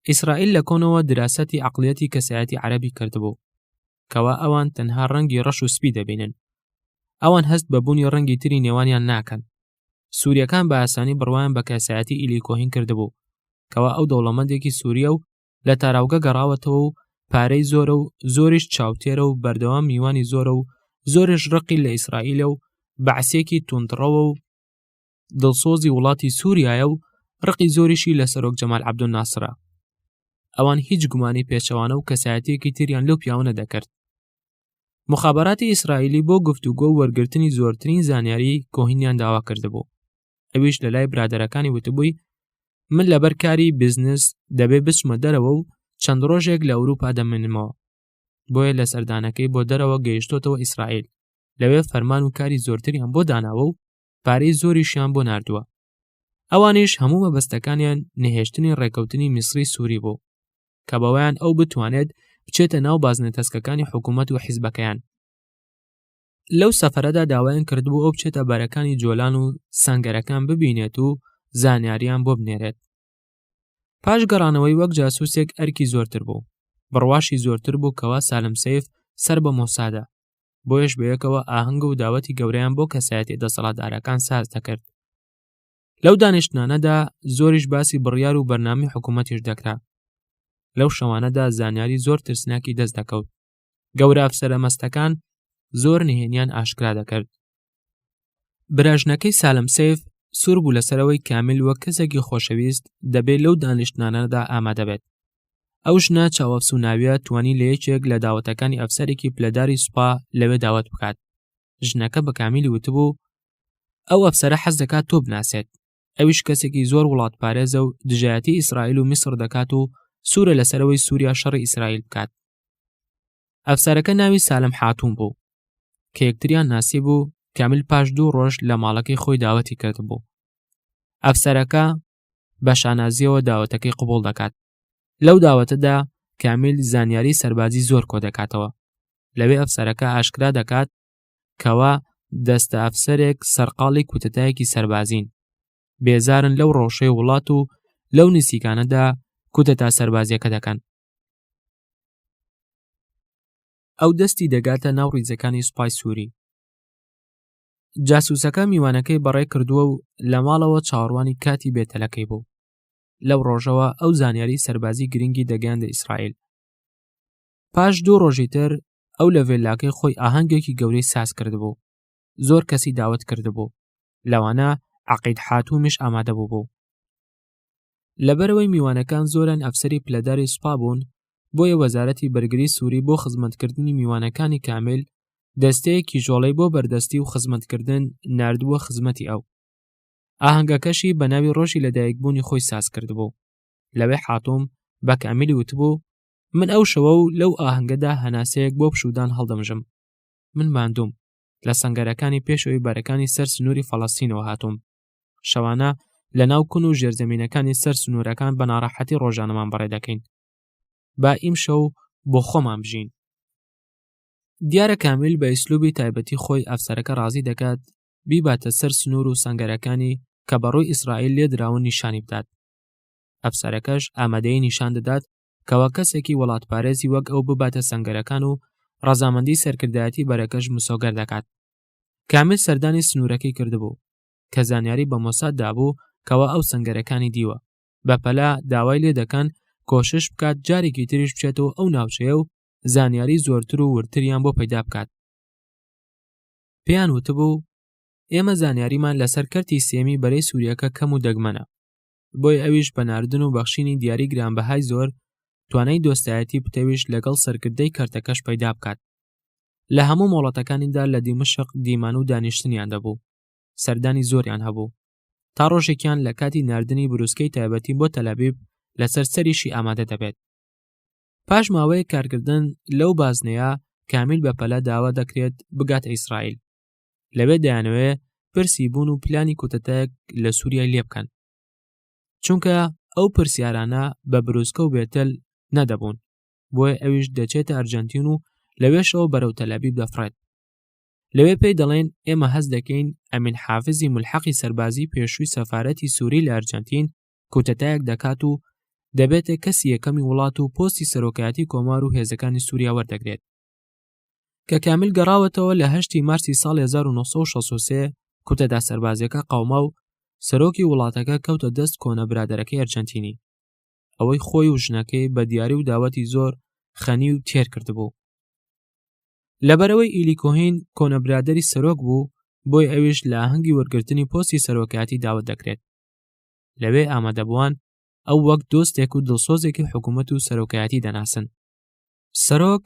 ئیسرائیل لە کۆنەوە دراسەتی عەقڵیەتی کەسایەتی عەرەبی کردبوو، کەوا ئەوان تەنها ڕەنگی ڕەش و سپی دەبینن. ئەوان هەست بە بوونی ڕەنگی تری نێوانیان ناکەن. سووریەکان بە ئاسانی بڕوایان بە کەسایەتی ئیلی کۆهین کردبوو، کەوا ئەو دەوڵەمەندێکی سووریە و لە تاراوگە گەڕاوەتەوە و پارەی زۆرە و زۆریش چاوتێرە و بەردەوام میوانی زۆرە و زۆرش ڕقی لە ئیسرائیلە و بەعسێکی توندڕەوە و دڵسۆزی وڵاتی سووریایە و ڕقی زۆریشی لە سەرۆک جەمال عەبدولناسرە. ئەوان هیچ گومانی پێچەوانە و کەسایەتیەکی تریان لەو پیاوە نەدەکرد. مخابەراتی ئیسرائیلی بۆ گفتوگۆ و وەرگرتنی زۆرترین زانیاری کۆهینیان داوا کردبوو. ئەویش لە لای برادەرەکانی وتبووی من لەبەر کاری بیزنس دەبێ بچمە دەرەوە و چەند ڕۆژێک لە ئەوروپا دەمێنمەوە. بۆیە لە سەردانەکەی بۆ دەرەوە گەیشتۆتەوە ئیسرائیل. لەوێ فەرمان و کاری زۆرتریان بۆ داناوە و پارەی زۆریشیان بۆ ناردووە. ئەوانیش هەموو مەبەستەکانیان نەهێشتنی ڕێکەوتنی میسری سووری بوو، کە بەوەیان ئەو بتوانێت بچێتە ناو بازنەتەسکەکانی حکوومەت و حیزبەکەیان. لەو سەفەرەدا داوایان کردبوو ئەو بچێتە بەرەکانی جۆلان و سەنگەرەکان ببینێت و زانیاریان بۆ بنێرێت. پاش گەڕانەوەی وەک جاسووسێک ئەرکی زۆرتر بوو، بڕواشی زۆرتر بوو کەوا سالم سەیف سەر بە مۆسادە، بۆیش بەیەکەوە ئاهەنگ و داوەتی گەورەیان بۆ کەسایەتی دەسەڵاتدارەکان ساز دەکرد. لەو دانیشتنانەدا زۆریش باسی بڕیار و بەرنامی حکوومەتیش دەکرا. لەو شەوانەدا زانیاری زۆر ترسناکی دەست دەکەوت. گەورە ئەفسەرە مەستەکان زۆر نهێنیان ئاشکرا دەکرد. براژنەکەی سالم سەیف سوور بوو لەسەرەوەی کامیل وەک کەسێکی خۆشەویست دەبێت لەو دانیشتنانەدا ئامادە بێت. ئەو ژنە چاوەفسووناویە توانی لە یەکێک لە داوەتەکانی ئەفسەرێکی پلەداری سوپا لەوێ داوەت بکات. ژنەکە بە کامیلی وتبوو ئەو ئەفسەرە حەز دەکات تۆ بناسێت. ئەویش کەسێکی زۆر وڵاتپارێزە و دژایەتی ئیسرائیل و میسر دەکات و سوورە لەسەرەوەی سووریا شەڕی ئیسرائیل بکات. ئەفسەرەکە ناوی سالم حاتوم بوو کە یەکتریان ناسی بوو. کامیل پاش 2 ڕۆژ لە ماڵەکەی خۆی داوەتی کرد بوو. ئەفسەرەکە بە شانازیەوە داوەتەکەی قبوڵ دەکات. لەو داوەتەدا کامیل زانیاری سەربازی زۆر کۆ دەکاتەوە. لەوێ ئەفسەرەکە ئاشکرا دەکات کەوا دەستە ئەفسەرێک سەرقاڵی کوتتایەکی سەربازین. بێزارن لەو ڕۆژەی وڵات و لەو نزیکانەدا کوتەتا سەربازیەکە دەکەن. ئەو دەستی دەگاتە ناو ڕیزەکانی سوپای سووری. جاسووسەکە میوانەکەی بەڕێ کردووە و لە ماڵەوە چاوەڕوانی کاتی بێتەلەکەی بوو. لەو ڕۆژەوە ئەو زانیاری سەربازی گرنگی دەگەیاندە ئیسرائیل. پاش 2 ڕۆژی تر ئەو لە ڤێلاکەی خۆی ئاهەنگێکی گەورەی ساز کردبوو. زۆر کەسی داوت کردبوو. لەوانە عەقید حاتومیش ئامادە بوو. لەبەرەوەی میوانەکان زۆران ئەفسەری پلەداری سوپا بوون، بۆیە وەزارەتی بەرگری سووری بۆ خزمەتکردنی میوانەکانی کامیل دەستەیەکی ژۆڵەی بۆ بەردەستی و خزمەتکردن ناردووە خزمەتی ئەو. ئاهەنگەکەشی بە ناوی ڕۆژی لەدایکبوونی خۆی ساز کردبوو. لەوێ حاتوم بە کامیلی وتبوو: من ئەو شەوە و لەو ئاهەنگەدا هەناسەیەک بۆ پشودان هەڵدەمژم. من ماندوم لە سەنگەرەکانی پێشەوەی بەرەکانی سەر سنووری فەڵەستینەوە هاتووم. شەوانە لە ناو کون و ژێرزەمینەکانی سەر سنوورەکان بە ناڕەحەتی ڕۆژانەمان بەڕێ دەکەین. با ئیم شەو بۆ خۆمان بژین. دیارە کامیل بە ئیسلوبی تایبەتی خۆی ئەفسەرەکە ڕازی دەکات بیباتە سەر سنوور و سەنگەرەکانی کە بەڕووی ئیسرائیل لێدراون نیشانی بدات. ئەفسەرەکەش ئامادەی نیشان دەدات کەوا کەسێکی وڵاتپارێزی وەک ئەو بباتە سەنگەرەکان و ڕەزامەندی سەرکردایەتی بەرەکەش مسۆگەر دەکات. کامیل سەردانی سنوورەکەی کردبوو کە زانیاری بە مۆساد دابوو کەوا ئەو سەنگەرەکانی دیوە. بەپەلا داوای لێ دەکەن کۆشش بکات جارێکی تریش بچێتەوە ئەو ناوچەیە و زانیاری زۆرتر و ورتریان بۆ پەیدا بکات. پێیان وتبوو: ئێمە زانیاریمان لەسەر کەرتی سێمی بەرەی سووریەکە کەم و دەگمەنە. بۆی ئەویش بە ناردن و بەخشینی دیاری گرانبەهای زۆر توانای دۆستایەتی پتەویش لەگەڵ سەرکردەی کەرتەکەش پەیدا بکات. لە هەموو مۆڵەتەکانیدا لە دیمەشق دیمان و دانیشتنیان دەبوو. سەردانی زۆریان هەبوو. تا ڕۆژێکیان لە کاتی ناردنی بروسکەی تایبەتی بۆ تەلەبیب لەسەر سەریشی ئامادە دەبێت. پاش ماوەیە کارکردن لەو بازنەیە کامیل بەپەلا داوا دەکرێت بگاتە ئیسرائیل. لەوێ دەیانەوێ پرسی بوون و پلانی کوتەتەیەک لە سووریای لێ بکەن. چونکە ئەو پرسیارانە بە بروسکە و بێتەل نەدەبوون. بۆیە ئەویش دەچێتە ئەرجەنتین و لەوێشەوە بەرەو تەلەبیب دەفڕێت. لەوێ پێی دەڵێن ئێمە هەست دەکەین ئەمین حافزی ملحەقی سەربازی پێشووی سەفارەتی سووری لە ئەرجەنتین کوتەتایەک دەکات و دەبێتە کەسی یەکەمی وڵات و پۆستی سەرۆکایەتی کۆمار و هێزەکانی سووریا وەردەگرێت. کە کامیل گەڕاوەتەوە لە 8 مارسی ساڵی 1963 کوتەدا سەربازیەکە قاوما و سەرۆکی وڵاتەکە کەوتە دەست کۆنە برادەرەکەی ئەرجەنتینی. ئەوەی خۆی و ژنەکەی بە دیاری و داوەتی زۆر خەنی و تێر کردبوو. لەبەرەوەی ئیلی کۆهین کۆنە برادەری سەرۆک بوو، بۆی ئەویش لە ئاهەنگی وەرگرتنی پۆستی سەرۆکایەتی داوت دەکرێت. لەوێ ئامادەبووان ئەو وەک دۆستێک و دڵسۆزێکی حکوومەت و سەرۆکایەتی دەناسن. سەرۆک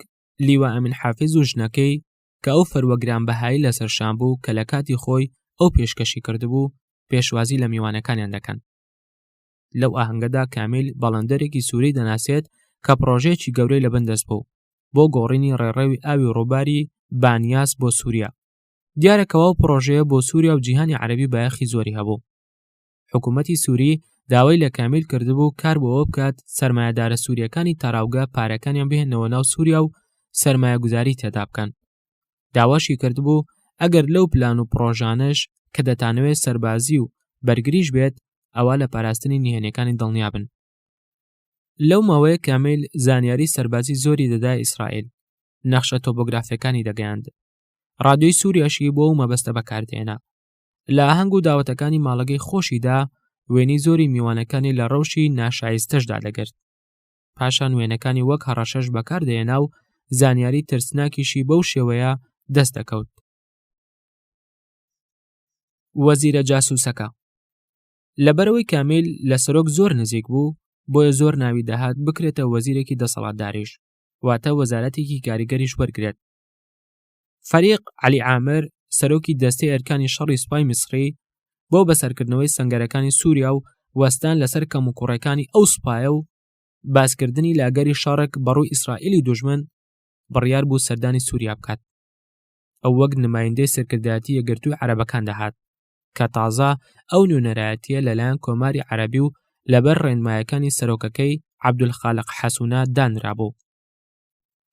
لیوا ئەمین حافز و ژنەکەی کە ئەو فەروە گرانبەهایی لەسەرشان بوو کە لە کاتی خۆی ئەو پێشکەشی کردبوو پێشوازی لە میوانەکانیان دەکەن. لەو ئاهەنگەدا کامیل بەڵەندەرێکی سووری دەناسێت کە پرۆژەیەکی گەورەی لەبن دەست بوو بۆ گۆڕینی ڕێڕەوی ئاوی ڕووباری بانیاس بۆ سووریا. دیارەکەوە ئەو پرۆژەیە بۆ سووریا و جیهانی عەرەبی بایەخی زۆری هەبوو. حکوومەتی سووری داوای لە کامیل کردبوو کار بۆەوە بکات سەرمایەدارە سووریەکانی تەراوگە پارەکانیان بهێنەوە ناو سووریا و سەرمایەگوزاری تێدا بکەن. داواشی کردبوو ئەگەر لەو پلان و پرۆژانش کە دەتانەوێت سەربازی و بەرگریش بێت ئەوە لە پاراستنی نهێنیەکانی دڵنیابن. لەو ماوەیە کامیل زانیاری سەربازی زۆری دەدا ئیسرائیل. نەخشە تۆپۆگرافیەکانی دەگەیاند. ڕادیۆی سووریاشی بۆ ئەو مەبەستە بەکاردێنا. لە ئاهەنگ و داوەتەکانی ماڵەگەی خۆشیدا وێنەی زۆری میوانەکانی لە ڕەوشی ناشایستەشدا دەگرت. پاشان وێنەکانی وەک هەڕەشەش بەکاردێنا و زانیاری ترسناکیشی بەو شێوەیە دەست دەکەوت. وەزیرە جاسووسەکە لەبەرەوەی کامیل لە سەرۆک زۆر نزیک بوو، بۆیە زۆر ناوی داهات بکرێتە وەزیرێکی دەسەڵاتداریش، واتە وەزارەتێکی کاریگەریش وەرگرێت. فەریق عەلی عامر سەرۆکی دەستەی ئەرکانی شەڕی سوپای میسری بۆ بەسەرکردنەوەی سەنگەرەکانی سووریا و وەستان لەسەر کەم و کوڕەکانی ئەو سوپایە و باسکردنی لاگەری شەڕێک بەڕووی ئیسرائیلی دوژمن بڕیار بوو سەردانی سووریا بکات. ئەو وەک نمایندەی سەرکردایەتی یەکگرتووی عەرەبەکان دەهات کە تازە ئەو نوێنەرایەتیە لەلایەن کۆماری عەرەبی و لەبەر ڕێنمایەکانی سەرۆکەکەی عەبدولخالق حەسوونە دانرابوو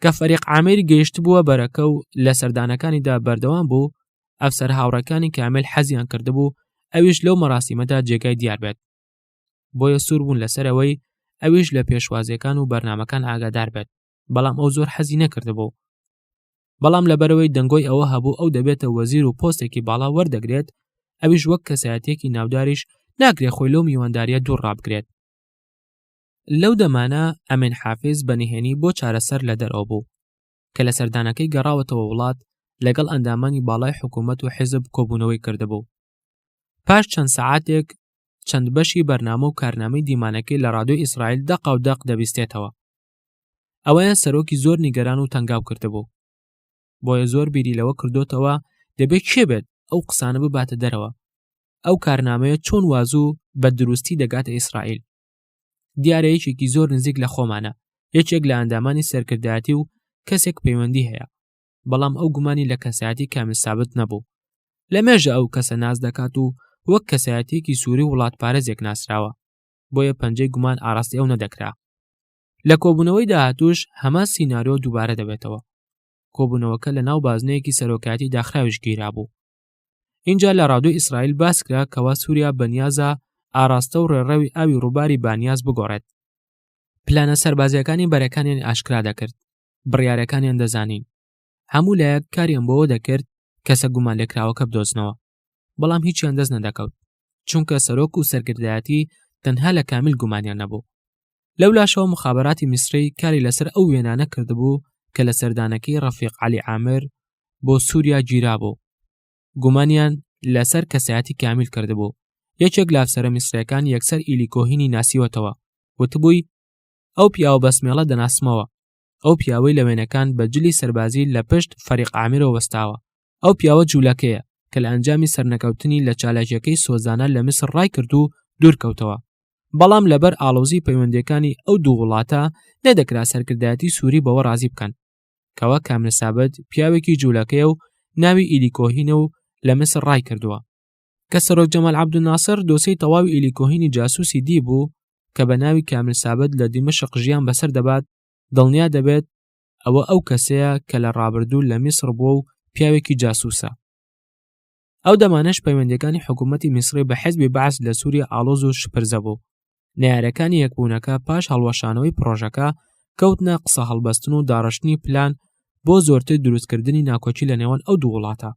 کە فەریق عامێری گەیشت بووە بەرەکە و لە سەردانەکانیدا بەردەوام بوو. ئەفسەر هاوڕەکانی کامل حەزیان کردبوو ئەویش لەو مەراسیمەدا جێگای دیار بێت، بۆیە سوور بوون لەسەرەوەی ئەویش لە پێشوازیەکان و بەرنامەکان ئاگادار بێت، بەڵام ئەو زۆر حەزی نەکردبوو. بەڵام لەبەرەوەی دەنگۆی ئەوە هەبوو ئەو دەبێتە وەزیر و پۆستێکی باڵا وەردەگرێت، ئەویش وەک کەسایەتێکی ناوداریش ناگرێت خۆی لەو میوانداریە دوور ڕابگرێت. لەو دەمانە ئەمین حافز بەنهێنی بۆ چارەسەر لە دەرەوە بوو کە لە سەردانەکەی گەڕاوەتەوە وڵات لەگەڵ ئەندامانی باڵای حکوومەت و حیزب کۆبوونەوەی کردبوو. پاش چەند سەعاتێک چەند بەشی بەرنامە و کارنامەی دیمانەکەی لە ڕادیۆی ئیسرائیل دەق و دەق دەبیستێتەوە. ئەوەیان سەرۆکی زۆر نیگەران و تەنگاو کردبوو، بۆیە زۆر بیری لەوە کردوتەوە دەبێت کێ بێت ئەو قسانە بباتە دەرەوە، ئەو کارنامەیە چۆن وازوو بە دروستی دەگاتە ئیسرائیل. دیارەیەکێکی زۆر نزیک لە خۆمانە، یەکێک لە ئەندامانی سەرکردایەتی و کەسێک پەیوەندی هەیە، بەڵام ئەو گومانی لە کەسایەتی کامل سابت نەبوو. لە مێژە ئەو کەسە ناز دەکات و وەک کەسایەتێکی سووری وڵاتپارێزێک ناسراوە، بۆیە پەنجەی گومان ئاراستی ئەو نەدەکرا. لە کۆبوونەوەی داهاتوش هەمان سیناریۆ دووبارە دەبێتەوە. کۆبوونەوەکە لە ناو بازنەیەکی سەرۆکایەتی داخراویش گیرا بوو. اینجا لە ڕادیۆی ئیسرائیل باس کرا کەوا سووریا بەنیازە ئاراستە و ڕێڕەوی ئاوی ڕووباری بانیاز بگۆڕێت. پلانە سەربازیەکانی بەرەکانیان ئاشکرا دەکرد، بڕیارەکانیان دەزانین، هەموو لایەک کاریان بۆەوە دەکرد کەسە گومان لێکراوەکە بدۆزنەوە، بەڵام هیچیان دەست نەدەکەوت، چونکە سەرۆک و سەرکردایەتی تەنها لە کامل گومانیان نەبوو. لەو لاشەوە مخابەراتی میسری کاری لەسەر ئەو وێنانە کردبوو کە لە سەردانەکەی ڕەفیق عەلی عامر بۆ سووریا گیرا بوو. گومانیان لەسەر کەسایەتی کامل کردبوو. یەکێک لە ئەفسەرە میسریەکان یەکسەر ئیلی کۆهینی ناسیوەتەوە، وتبووی ئەو پیاوە بەسمێڵە دەناسمەوە، ئەو پیاوەی لە وێنەکان بە جلی سەربازی لە پشت فەریق عامرەوە وەستاوە، ئەو پیاوە جوولەکەیە کە لە ئەنجامی سەرنەکەوتنی لە چالاکیەکەی سۆزانە لە میسر ڕای کرد و دوورکەوتەوە. بەڵام لەبەر ئاڵۆزی پەیوەندیەکانی ئەو دوو وڵاتە نەدەکرا سەرکردایەتی سووری بەوە ڕازی بکەن کەوا کامل سابت پیاوێکی جوولەکەیە و ناوی ئیلی کۆهینە و لە میسر ڕای کردووە. کە سەرۆک جەمال عەبدولناسر دۆسەی تەواوی ئیلی کۆهینی جاسووسی دی بوو کە بە ناوی کامل سابت لە دیمەشق ژیان بەسەر دەبات، دڵنیا دەبێت ئەوە ئەو کەسەیە کە لە ڕابردوو لە میسر بووە و پیاوێکی جاسووسە. ئەو دەمانەش پەیوەندیەکانی حکوومەتی میسری بە حیزبی بەعس لە سووریا ئاڵۆز و شپرزە بوو. نەیارەکانی یەکبوونەکە پاش هەڵوەشانەوەی پرۆژەکە کەوتنە قسە هەڵبەستن و داڕشتنی پلان بۆ زۆرتر دروستکردنی ناکۆچی لە نێوان ئەو دوو وڵاتە.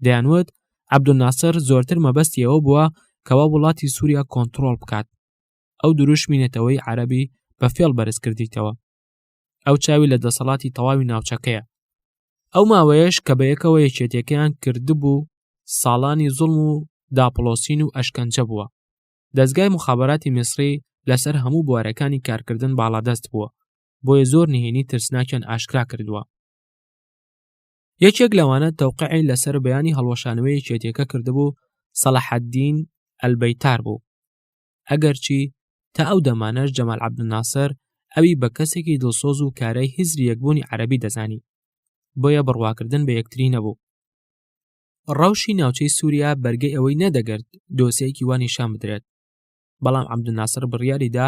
دەیانوت عەبدولناسر زۆرتر مەبەستی ئەوە بووە کەوا وڵاتی سووریا کۆنتڕۆڵ بکات، ئەو دروشمینێتەوەی عەرەبی بە فێڵ بەرز کردیتەوە، ئەو چاوی لە دەسەڵاتی تەواوی ناوچەکەیە. ئەو ماوەیەش کە بەیەکەوە یەکێتیەکەیان کردبوو ساڵانی زوڵم و داپڵۆسین و ئەشکەنجە بووە. دەستگای مخابەراتی میسری لەسەر هەموو بوارەکانی کارکردن باڵادەست بووە، بۆیە زۆر نهێنی ترسناکیان ئاشکرا کردووە. یەکێک لەوانە تەوقیعی لەسەر بەیانی هەڵوەشانەوەی یەکێتیەکە کردبوو سەلاحەددین ئەلبەیتار بوو، ئەگەرچی تا ئەو دەمانەش جەمال عەبدولناسر ئەوی بە کەسێکی دڵسۆز و کارەی هیزری یەکبوونی عەرەبی دەزانی، بۆیە بڕواکردن بە یەکتری نەبوو. ڕەوشی ناوچەی سووریا بەرگەی ئەوەی نەدەگرت دۆسیەیەکی وان نیشان بدرێت، بەڵام عەبدولناسر بڕیاریدا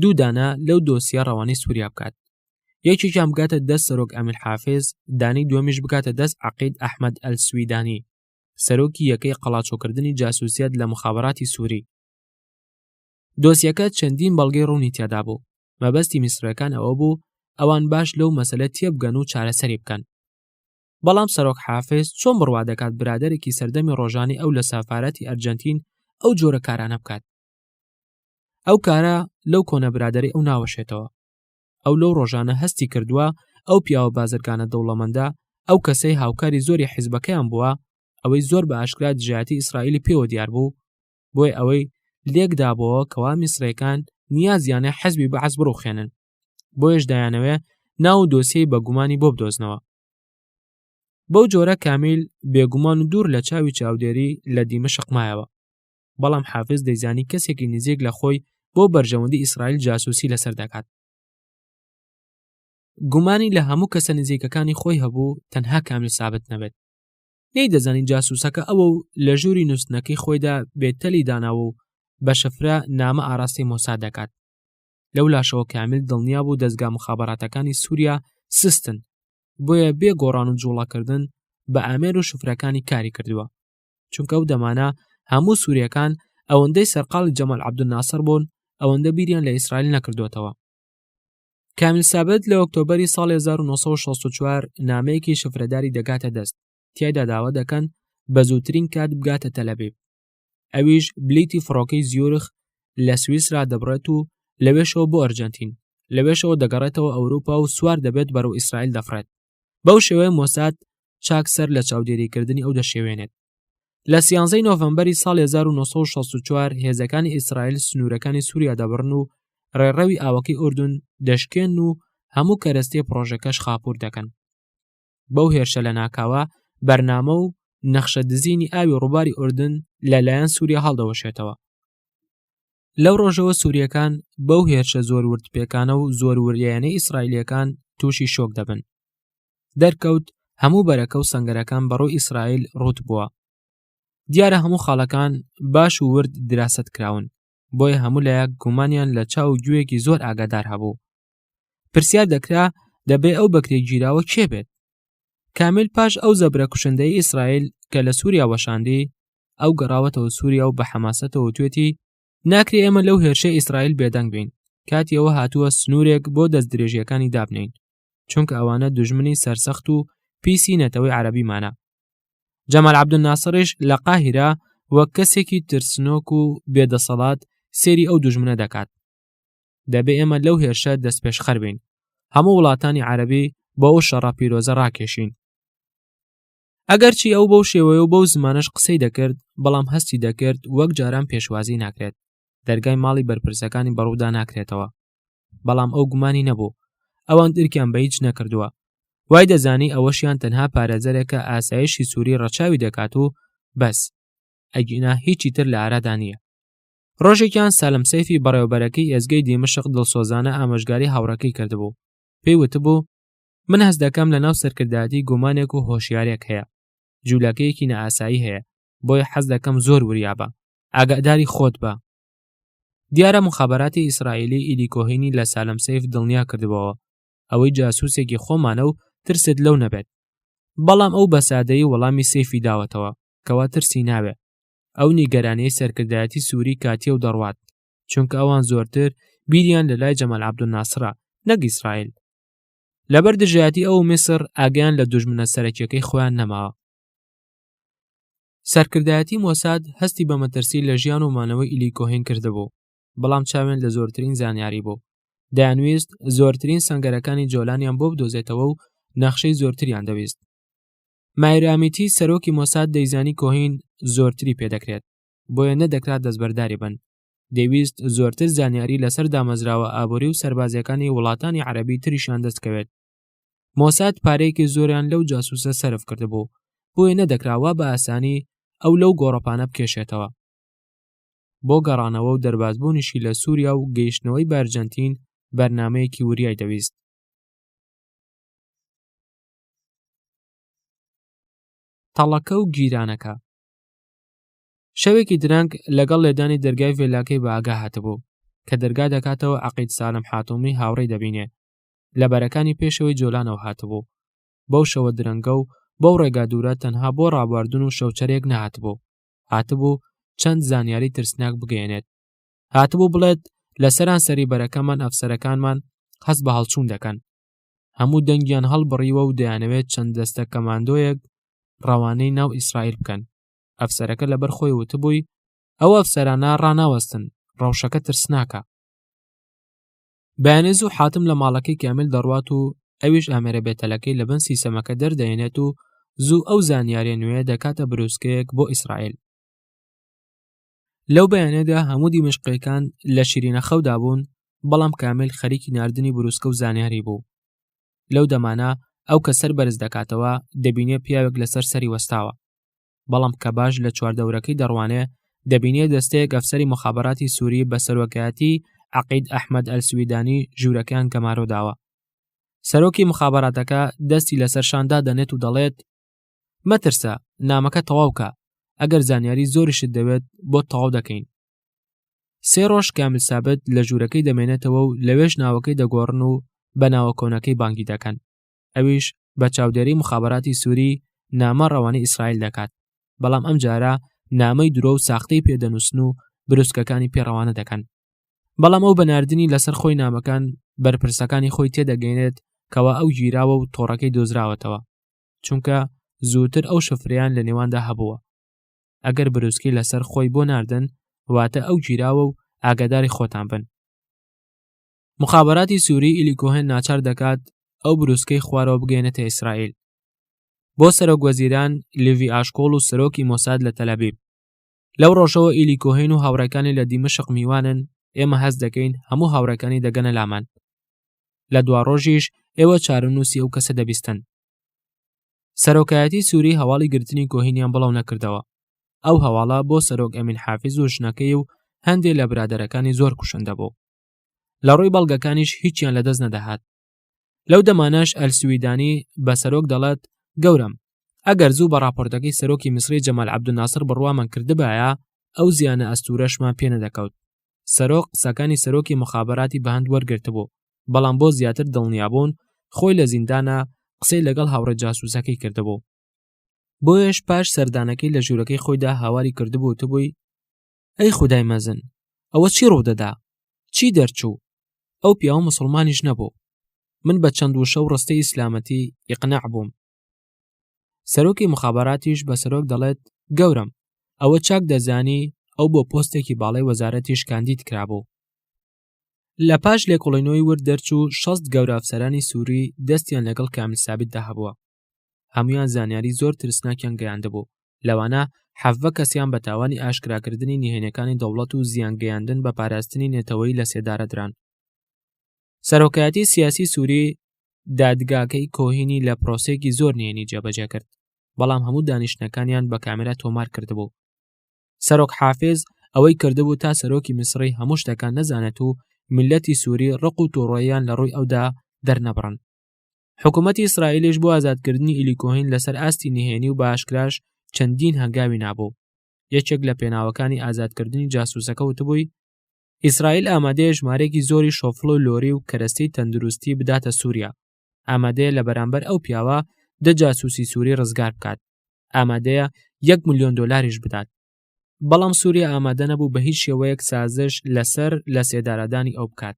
دوو دانە لەو دۆسیە ڕەوانەی سووریا بکات. یەکێکیان بگاتە دەست سەرۆک ئەمین حافز، دانی دووەمیش بگاتە دەست عەقید ئەحمەد ئەلسویدانی، سەرۆکی یەکەی قەڵاچۆکردنی جاسووسیەت لە مخابەراتی سووری. دۆسیەکە چەندین بەڵگەی ڕوونی تێدا بوو. مەبەستی میسریەکان ئەوە بوو ئەوان باش لەو مەسەلە تێبگەن و چارەسەری بکەن. بەڵام سەرۆک حافز چۆن بڕوا دەکات برادەرێکی سەردەمی ڕۆژانی ئەو لە سافارەتی ئەرجەنتین ئەو جۆرە کارانە بکات؟ ئەو کارە لەو کۆنە برادەری ئەو ناوەشێتەوە. ئەو لەو ڕۆژانە هەستی کردووە ئەو پیاوە بازرگانە دەوڵەمەندە ئەو کەسەی هاوکاری زۆری حیزبەکەیان بووە، ئەوەی زۆر بە ئاشکرا دژایەتی ئیسرائیلی پێوە دیار بوو، بۆی ئەوەی لێکدابەوە کەوا میسریەکان نیازیانە حیزبی بەعس بڕوخێنن، بۆیەش دایانەوێ ناو دۆسیەی بە گومانی بۆ بدۆزنەوە. بەو جۆرە کامیل بێگومان و دوور لە چاوی چاودێری لە دیمەشق مایەوە، بەڵام حافز دەیزانی کەسێکی نزیک لە خۆی بۆ بەرژەوەندی ئیسرائیل جاسووسی لەسەر دەکات. گومانی لە هەموو کەسە نزیکەکانی خۆی هەبوو تەنها کامیل سابت نەبێت. نەیدەزانی جاسووسەکە ئەوە و لە ژووری نووسنەکەی خۆیدا بێتەلی داناوە و بە شەفرە نامە ئاراستی مۆساد دەکات. لەو لاشەوە کامیل دڵنیا بوو دەستگا مخابەراتەکانی سووریا سستن، بۆیە بێ گۆڕان و جوڵەکردن بە ئامێر و شفرەکانی کاری کردووە، چونکە ئەو دەمانە هەموو سووریەکان ئەوەندەی سەرقاڵی جەمال عەبدولناسر بوون ئەوەندە بیریان لە ئیسرائیل نەکردوێتەوە. کامیل سابت لە ئۆکتۆبەری ساڵی 1964 نامەیەکی شفرەداری دەگاتە دەست، تیایدا داوا دەکەن بە زووترین کات بگاتە تەلەڤیڤ. ئەویش بلیتی فڕۆکەی زیۆرخ لە سویسرا دەبڕێت و لەوێشەوە بۆ ئەرجەنتین، لەوێشەوە دەگەڕێتەوە ئەوروپا و سوار دەبێت بەرەو ئیسرائیل دەفرێت. بەو شێوەیە مۆساد چاک سەر لە چاودێریکردنی ئەو دەشێوێنێت. لە 13 نۆڤەمبەری ساڵی 1964 هێزەکانی ئیسرائیل سنوورەکانی سووریا دەبڕن و ڕێڕەوی ئاوەکەی ئوردون دەشکێن و هەموو کەرەستەی پرۆژەکەش خاپوور دەکەن. بەو هێرشە لە ناکاوە بەرنامە و نەخشە دزینی ئاوی ڕووباری ئوردن لەلایەن سووریا هەڵدەوەشێتەوە. لەو ڕۆژەوە سووریەکان بەو هێرشە زۆر وردپێکانە و زۆر وریانەی ئیسرائیلیەکان تووشی شۆک دەبن. دەرکەوت هەموو بەرەکە و سەنگەرەکان بەڕووی ئیسرائیل ڕوت بووە. دیارە هەموو خاڵەکان باش و ورد دراست کراون، بۆیە هەموو لایەک گومانیان لە چاو گوێیەکی زۆر ئاگادار هەبوو. پرسیار دەکرا دەبێ ئەو بەکرێک گیراوە کێ بێت. کامیل پاش ئەو زەبرە کوشندەی ئیسرائیل کە لە سووریا وەشاندی ئەو گەڕاوەتەوە سووریا و بە حەماسەتەوە توێتی ناکرێ ئێمە لەو هێرشەی ئیسرائیل بێدەنگ بین، کاتیەوە هاتووە سنوورێک بۆ دەست درێژیەکانی دابنین، چونکە ئەوانە دوژمنی سەرسەخت و پیسی نەتەوەی عەرەبیمانە. جەمال عەبدولناسریش لە قاهیرە وەک کەسێکی ترسنۆک و بێدەسەڵات سێری ئەو دوژمنە دەکات. دەبێ ئێمە لەو هێرشە دەستپێشخەر بین، هەموو وڵاتانی عەرەبی بۆ ئەو شەڕە پیرۆزە ڕاکێشین. ئەگەرچی ئەو بەو شێوەیە و بەو زمانەش قسەی دەکرد، بەڵام هەستی دەکرد وەک جاران پێشوازی ناکرێت، دەرگای ماڵی بەرپرسەکانی بەڕوودا ناکرێتەوە. بەڵام ئەو گومانی نەبوو ئەوان درکیان بە هیچ نەکردووە، وای دەزانی ئەوەشیان تەنها پارێزەرێکە ئاسایشی سووری ڕەچاوی دەکات و بەس، ئەگینا هیچی تر لە ئارادا نییە. ڕۆژێکیان سالم سەیفی بەڕێوەبەرەکەی ئێزگەی دیمەشق دڵسۆزانە ئامۆژگاری هاوڕەکەی کردبوو. پێی وتبوو من هەست دەکەم لە ناو سەرکردایەتی گومانێک و هۆشیارێک هەیە، جوولەکەیەکی نەئاسایی هەیە، بۆیە حەز دەکەم زۆر وریابە، ئاگاداری خۆت بە. دیارە مخابەراتی ئیسرائیلی ئیدی کۆهینی لە سالم سەیف دڵنیا کردبەوە ئەوەی جاسووسێکی خۆمانە و ترست لەو نەبێت، بەڵام ئەو بەسادەیی وەڵامی سەیفی داوەتەوە کەوا ترسی ناوێ. ئەو نیگەرانەی سەرکردایەتی سووری کاتیە و دەڕوات، چونکە ئەوان زۆرتر بیریان لە لای جەمال عەبدولناسرە نەک ئیسرائیل. لەبەر دژایەتی ئەو میسر ئاگیان لە دوژمنە سەرەکیەکەی خۆیان نەماوە. سەرکردایەتی مۆساد هەستی بە مەترسی لە ژیان و مانەوەی ئیلی کۆهین کردبوو، بەڵام چاوێن لە زۆرترین زانیاری بوو. دەیانویست زۆرترین سەنگەرەکانی جۆلانیان بۆ بدۆزێتەوە و نەخشەی زۆرتریان دەویست. مایرامیتی سەرۆکی مۆساد دەیزانی کۆهین زۆرتری پێدەکرێت، بۆیە نەدەکرات دەستبەرداری بن. دەیویست زۆرتر زانیاری لەسەر دامەزراوە ئابووری و سەربازیەکانی وڵاتانی عەرەبی تریشان دەستکەوێت. مۆساد پارەیەکی زۆریان لەو جاسووسە سەرف کردبوو، بۆیە نەدەکراوە بە ئاسانی ئەو لەو گۆڕەپانە بکێشێتەوە. بۆ گەڕانەوە و دەربازبوونیشی لە سووریا و گەیشتنەوەی بە ئەرجەنتین بەرنامەیەکی وریای دەویست. تەڵەکە و گیرانەکە. شەوێکی درەنگ لەگەڵ لێدانی دەرگای ڤێلاکەی بە ئاگا هاتبوو کە دەرگا دەکاتەوە عەقید سالم حاتومی هاوڕێی دەبینێ. لە بەرەکانی پێشەوەی جۆلانەوە هاتبوو. بەو شەوە درەنگە و بەو ڕێگا دوورە تەنها بۆ ڕابواردن و شەوچەرێک نەهاتبوو. هاتبوو چەند زانیاری ترسناک بگەێنێت. هاتبوو بڵێت لەسەران سەری بەرەکەمان ئەفسەرەکانمان هەست بە هەڵچوون دەکەن. هەموو دەنگیان هەڵبڕیوە و دەیانەوێت چەند دەستە کەماندۆیەک ڕەوانەی ناو ئیسرائیل بکەن. ئەفسەرەکە لەبەر خۆی وتبووی ئەو ئەفسەرانە ڕاناوەستن، ڕەوشەکە ترسناکە. بەیانێز و حاتم لە ماڵەکەی کامیل دەڕوات و ئەویش ئامێرە بێتەلەکەی لە بن سیسەمەکە دەردەێنێت و زوو ئەو زانیاریە نوێ دەکاتە بروسکەیەک بۆ ئیسرائیل. لەو بەیانێدا هەموو دیمشقیەکان لە شیرینە خەودا بوون، بەڵام کامیل خەریکی ناردنی بروسکە و زانیاری بوو. لەو دەمانە ئەو کە سەر بەرز دەکاتەوە دەبینێ پیاوێک لەسەر سەری وەستاوە، بەڵام کە باش لە چواردەورەکەی دەڕوانێ دەبینێ دەستەیەک ئەفسەری مخابەراتی سووری بە سەرۆکایەتی عەقید ئەحمەد ئەلسویدانی ژوورەکەیان گەمارۆداوە. سەرۆکی مخابەراتەکە دەستی لەسەر شاندا دەنێت و دەڵێت مەترسە، نامەکە تەواوکە، ئەگەر زانیاری زۆریشت دەوێت بۆ تەواو دەکەین. 3 ڕۆژ کامل سابت لە ژوورەکەی دەمێنێتەوە و لەوێش ناوەکەی دەگۆڕن و بە ناوە کۆنەکەی بانگی دەکەن. ئەویش بە چاودێری مخابەراتی سووری نامە ڕەوانەی ئیسرائیل دەکات، بەڵام ئەم جارە نامەی درۆ و ساختەی پێدەنووسن و بروسکەکانی پێڕەوانە دەکەن. بەڵام ئەو بەناردنی لەسەر خۆی نامەکان بەرپرسەکانی خۆی تێدەگەێنێت کەوا ئەو گیراوە و تۆڕەکەی دۆزراوەتەوە، چونکە زووتر ئەو شفریان لە نێواندا هەبووە. ئەگەر بروسکی لەسەر خۆی بۆ ناردن واتە ئەو گیراوە و ئاگاداری خۆتان بن. مخابەراتی سووری ئیلی کۆهن ناچار دەکات ئەو بروسکەی خوارەوە بگەێنێتە ئیسرائیل. بۆ سەرۆک وەزیران لیڤی ئاشکۆڵ و سەرۆکی مۆساد لە تەلەڤیڤ. لەو ڕۆژەوە ئیلی کۆهین و هاوڕێکانی لە دیمەشق میوانن، ئێمە هەز دەکەین هەموو هاوڕێکانی دەگەنە لامان. لە دوا ڕۆژیش ئێوە چارەنووسی ئەو کەسە دەبیستن. سەرۆکایەتی سووری هەواڵی گرتنی کۆهینیان بڵاو نەکردەوە. ئەو هەواڵە بۆ سەرۆک ئەمین حافیز و ژنەکەی و هەندێک لە برادەرەکانی زۆر کوشندە بوو. لە ڕووی بەڵگەکانیش هیچیان لەدەست نەدەهات. لەو دەمانەش ئەلسویدانی بە سەرۆک دەڵێت گەورم، ئەگەر زوو بە راپۆرتەکەی سەرۆکی میسری جەمال عەبدولناسر بڕوامان کردبایە ئەو زیانە ئەستورەشمان پێ نەدەکەوت. سەرۆک قسەکانی سەرۆکی مخابەراتی بە هەند وەرگرتبوو، بەڵام بۆ زیاتر دڵنیابوون خۆی لە زیندانە قسەی لەگەڵ هاوڕێ جاسووسەکەی کردبوو. بۆیەش پاش سەردانەکەی لە ژوورەکەی خۆیدا هاواری کردبوو وتبووی ئەی خودای مەزن، ئەوە چی ڕوودەدا؟ چی دەرچوو؟ ئەو پیاوە موسڵمانیش نەبوو. من بە چەند وشە و ڕستەی ئیسلامەتی ئیقناع بووم. سەرۆکی مخابەراتیش بە سەرۆک دەڵێت گەورم، ئەوە چاک دەزانی ئەو بۆ پۆستێکی باڵای وەزارەتیش کاندید کرابوو. لە پاش لێکۆڵینەوەی ورد دەرچوو 6 گەورە ئەفسەرانی سووری دەستیان لەگەڵ کامل سابتدا هەبووە. هەمویان زانیاری زۆر ترسناکیان گەیاندەبوو، لەوانە 7 کەسیان بە تاوانی ئاشکراکردنی نهێنیەکانی دەوڵەت و زیانگەیاندن بە پاراستنی نێتەوەی لە سێدارە دران. سەرۆکایەتی سیاسی سووری دادگاکەی کۆهینی لە پرۆسێکی زۆر نهێنی جێبەجێ کرد، بەڵام هەموو دانیشتەکانیان بە کامێرە تۆمار کردبوو. سەرۆک حافیز ئەوەی کردبوو تا سەرۆکی میسری هەموو شتەکان نەزانێت و میلەتی سووری ڕق و تووڕۆیان لە ڕووی ئەودا دەرنەبڕن. حکوومەتی ئیسرائیلیش بۆ ئازادکردنی ئیلی کۆهین لەسەر ئاستی نهێنی و بە ئاشکراش چەندین هەنگاوی نابوو. یەکێک لە پێناوەکانی ئازادکردنی جاسووسەکە وتبووی ئیسرائیل ئامادەیە ژمارەیەکی زۆری شۆفڵ و لۆری و کەرەستەی تەندروستی بداتە سووریا. ئامادەیە لە بەرامبەر ئەو پیاوە 10 جاسووسی سووری ڕزگار بکات. ئامادەیە 1 ملیۆن دۆلاریش بدات. بەڵام سووریا ئامادە نەبوو بە هیچ شێوەیەک سازش لەسەر لە سێدارەدانی ئەو بکات.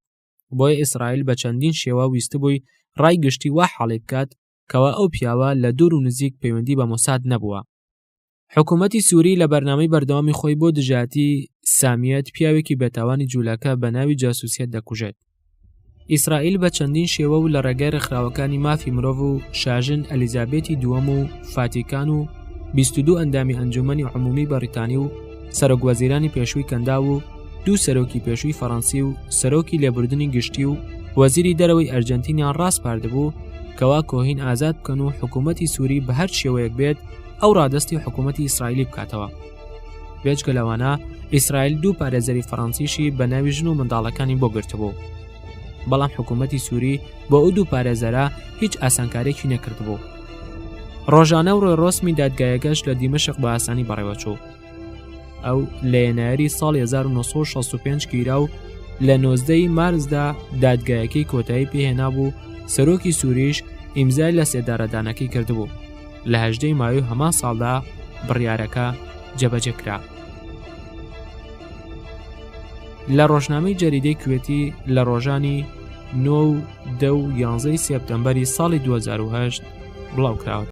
بۆیە ئیسرائیل بە چەندین شێوە ویستبووی ڕای گشتی وا حاڵی بکات کەوا ئەو پیاوە لە دوور و نزیک پەیوەندی بە مۆساد نەبووە. حکوومەتی سووری لە بەرنامەی بەردەوامی خۆی بۆ دژاتی سامیەت پیاوێکی بێتاوانی جوولەکە بە ناوی جاسووسیەت دەکوژێت. ئیسرائیل بە چەندین شێوە و لە ڕێگای ڕێکخراوەکانی مافی مرۆڤ و شاژن ئەلیزابێتی دووەم و فاتیکان و 22 ئەندامی ئەنجومەنی عمومی بەریتانی و سەرۆک وەزیرانی پێشووی کەندا و 2 سەرۆکی پێشووی فەڕەنسی و سەرۆکی لێبوردنی گشتی و وەزیری دەرەوەی ئەرجەنتینیان ڕاستپاردبوو کەوا کۆهین ئازاد بکەن و حکوومەتی سووری بە هەر شێوەیەک بێت ئەو ڕادستی حکوومەتی ئیسرائیلی بکاتەوە. بێجگە لەوانە ئیسرائیل 2 پارێزەری فەڕەنسیشی بە ناوی ژن و منداڵەکانی بۆ گرتبوو. بەڵام حکوومەتی سووری بۆ ئەو 2 پارێزەرە هیچ ئاسانکارێکی نەکردبوو. ڕۆژانە و ڕۆیڕۆسمی دادگایەکەش لە دیمەشق بە ئاسانی بەڕێوەچوو. ئەو لە ینایری ساڵی 1965 گیرا و لە 19 مارسدا دادگایەکەی کۆتایی پێهێنا بوو. سەرۆکی سووریش ئیمزای لە سێدارەدانەکەی کردبوو. لە 18 مایۆ هەمان ساڵدا بڕیارەکە جێبەجێکرا. لە ڕۆژنامەی جەریدەی کوێتی لە ڕۆژانی 9 و 10 و 11 سێپتەمبەری ساڵی 2008 بڵاوکراوە.